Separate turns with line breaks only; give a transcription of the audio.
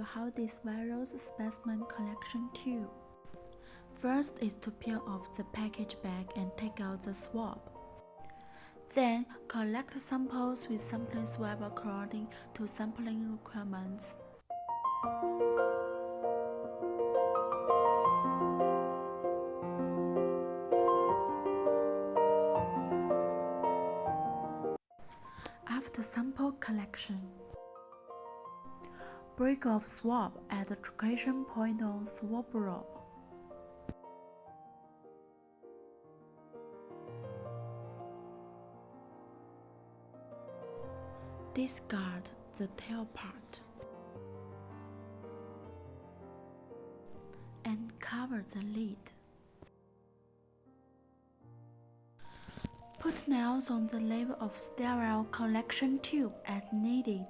how this various specimen collection tube. First is to peel off the package bag and take out the swab. Then, collect samples with sampling swab according to sampling requirements. After sample collection, break off swab at the truncation point on swab rope. Discard the tail part and cover the lid. Put nails on the lid of sterile collection tube as needed.